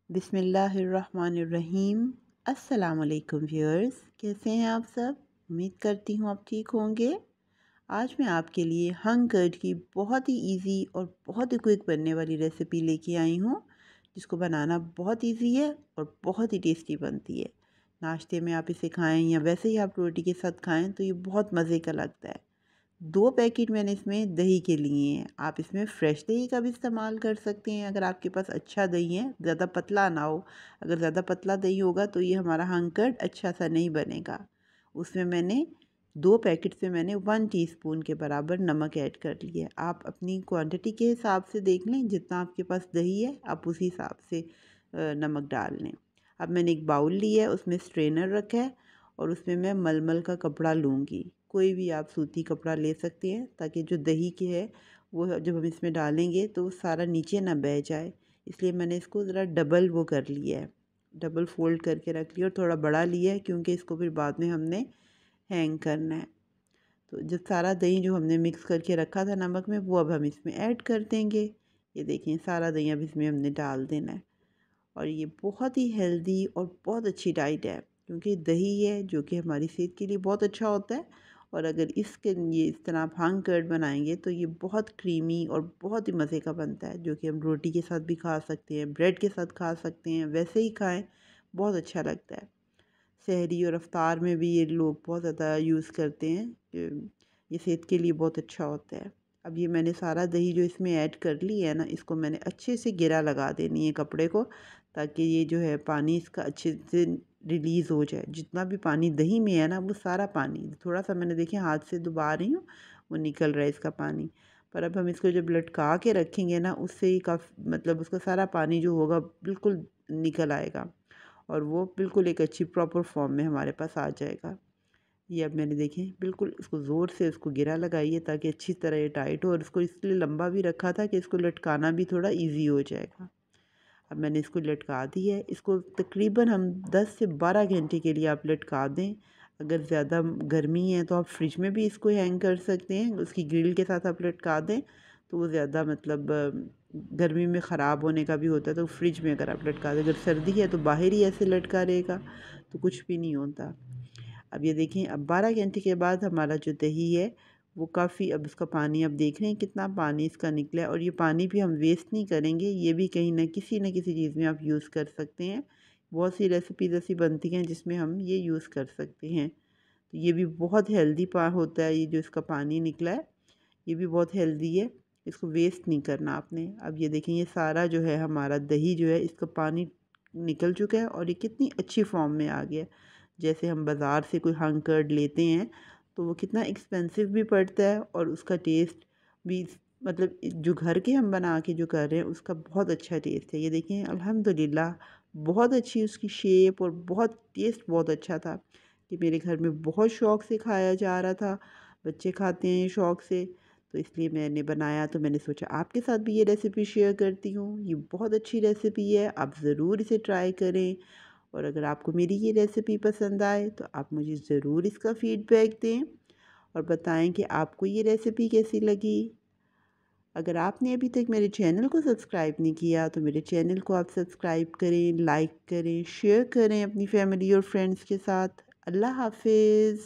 बिस्मिल्लाहिर्रहमानिर्रहीम। अस्सलाम वालेकुम व्यूअर्स, कैसे हैं आप सब? उम्मीद करती हूँ आप ठीक होंगे। आज मैं आपके लिए हंग कर्ड की बहुत ही इजी और बहुत ही क्विक बनने वाली रेसिपी लेके आई हूँ, जिसको बनाना बहुत इजी है और बहुत ही टेस्टी बनती है। नाश्ते में आप इसे खाएं या वैसे ही आप रोटी के साथ खाएं तो ये बहुत मज़े का लगता है। 2 पैकेट मैंने इसमें दही के लिए हैं। आप इसमें फ्रेश दही का भी इस्तेमाल कर सकते हैं अगर आपके पास अच्छा दही है, ज़्यादा पतला ना हो। अगर ज़्यादा पतला दही होगा तो ये हमारा हंग कर्ड अच्छा सा नहीं बनेगा। उसमें मैंने 2 पैकेट से मैंने 1 टीस्पून के बराबर नमक ऐड कर लिया। आप अपनी क्वांटिटी के हिसाब से देख लें, जितना आपके पास दही है आप उसी हिसाब से नमक डाल लें। अब मैंने एक बाउल लिया है, उसमें स्ट्रेनर रखा है और उसमें मैं मलमल का कपड़ा लूँगी। कोई भी आप सूती कपड़ा ले सकते हैं, ताकि जो दही के है वो जब हम इसमें डालेंगे तो सारा नीचे ना बह जाए। इसलिए मैंने इसको ज़रा डबल वो कर लिया है, डबल फोल्ड करके रख लिया और थोड़ा बड़ा लिया है, क्योंकि इसको फिर बाद में हमने हैंग करना है। तो जो सारा दही जो हमने मिक्स करके रखा था नमक में, वो अब हम इसमें ऐड कर देंगे। ये देखिए सारा दही अब इसमें हमने डाल देना है। और ये बहुत ही हेल्दी और बहुत अच्छी डाइट है, क्योंकि दही है जो कि हमारी सेहत के लिए बहुत अच्छा होता है। और अगर इसके ये इस तरह आप हंग कर्ड बनाएंगे तो ये बहुत क्रीमी और बहुत ही मज़े का बनता है, जो कि हम रोटी के साथ भी खा सकते हैं, ब्रेड के साथ खा सकते हैं, वैसे ही खाएं, बहुत अच्छा लगता है। सहरी और अफ्तार में भी ये लोग बहुत ज़्यादा यूज़ करते हैं। ये सेहत के लिए बहुत अच्छा होता है। अब ये मैंने सारा दही जो इसमें ऐड कर ली है ना, इसको मैंने अच्छे से गिरा लगा देनी है कपड़े को, ताकि ये जो है पानी इसका अच्छे से रिलीज़ हो जाए। जितना भी पानी दही में है ना, वो सारा पानी, थोड़ा सा मैंने देखिए हाथ से दबा रही हूँ, वो निकल रहा है इसका पानी। पर अब हम इसको जब लटका के रखेंगे ना, उससे ही काफ़ी मतलब उसका सारा पानी जो होगा बिल्कुल निकल आएगा और वो बिल्कुल एक अच्छी प्रॉपर फॉर्म में हमारे पास आ जाएगा। ये अब मैंने देखें बिल्कुल इसको ज़ोर से उसको गिरा लगाइए, ताकि अच्छी तरह ये टाइट हो। और इसको इसलिए लंबा भी रखा था कि इसको लटकाना भी थोड़ा ईजी हो जाएगा। अब मैंने इसको लटका दी है। इसको तकरीबन हम 10 से 12 घंटे के लिए आप लटका दें। अगर ज़्यादा गर्मी है तो आप फ्रिज में भी इसको हैंग कर सकते हैं, उसकी ग्रिल के साथ आप लटका दें तो वो ज़्यादा मतलब गर्मी में ख़राब होने का भी होता है। तो फ्रिज में अगर आप लटका दें, अगर सर्दी है तो बाहर ही ऐसे लटका रहेगा तो कुछ भी नहीं होता। अब ये देखें, अब 12 घंटे के बाद हमारा जो दही है वो काफ़ी, अब इसका पानी अब देख रहे हैं कितना पानी इसका निकला है। और ये पानी भी हम वेस्ट नहीं करेंगे, ये भी कहीं ना किसी चीज़ में आप यूज़ कर सकते हैं। बहुत सी रेसिपीज़ ऐसी बनती हैं जिसमें हम ये यूज़ कर सकते हैं। तो ये भी बहुत हेल्दी पा होता है, ये जो इसका पानी निकला है ये भी बहुत हेल्दी है। इसको वेस्ट नहीं करना आपने। अब ये देखें, ये सारा जो है हमारा दही जो है इसका पानी निकल चुका है और ये कितनी अच्छी फॉर्म में आ गया। जैसे हम बाज़ार से कोई हंग कर्ड लेते हैं तो वो कितना एक्सपेंसिव भी पड़ता है और उसका टेस्ट भी, मतलब जो घर के हम बना के जो कर रहे हैं उसका बहुत अच्छा टेस्ट है। ये देखें अल्हम्दुलिल्लाह, बहुत अच्छी उसकी शेप और बहुत टेस्ट बहुत अच्छा था, कि मेरे घर में बहुत शौक़ से खाया जा रहा था। बच्चे खाते हैं शौक़ से, तो इसलिए मैंने बनाया। तो मैंने सोचा आपके साथ भी ये रेसिपी शेयर करती हूँ। ये बहुत अच्छी रेसिपी है, आप ज़रूर इसे ट्राई करें। और अगर आपको मेरी ये रेसिपी पसंद आए तो आप मुझे ज़रूर इसका फ़ीडबैक दें और बताएं कि आपको ये रेसिपी कैसी लगी। अगर आपने अभी तक मेरे चैनल को सब्सक्राइब नहीं किया तो मेरे चैनल को आप सब्सक्राइब करें, लाइक करें, शेयर करें अपनी फैमिली और फ्रेंड्स के साथ। अल्लाह हाफिज़।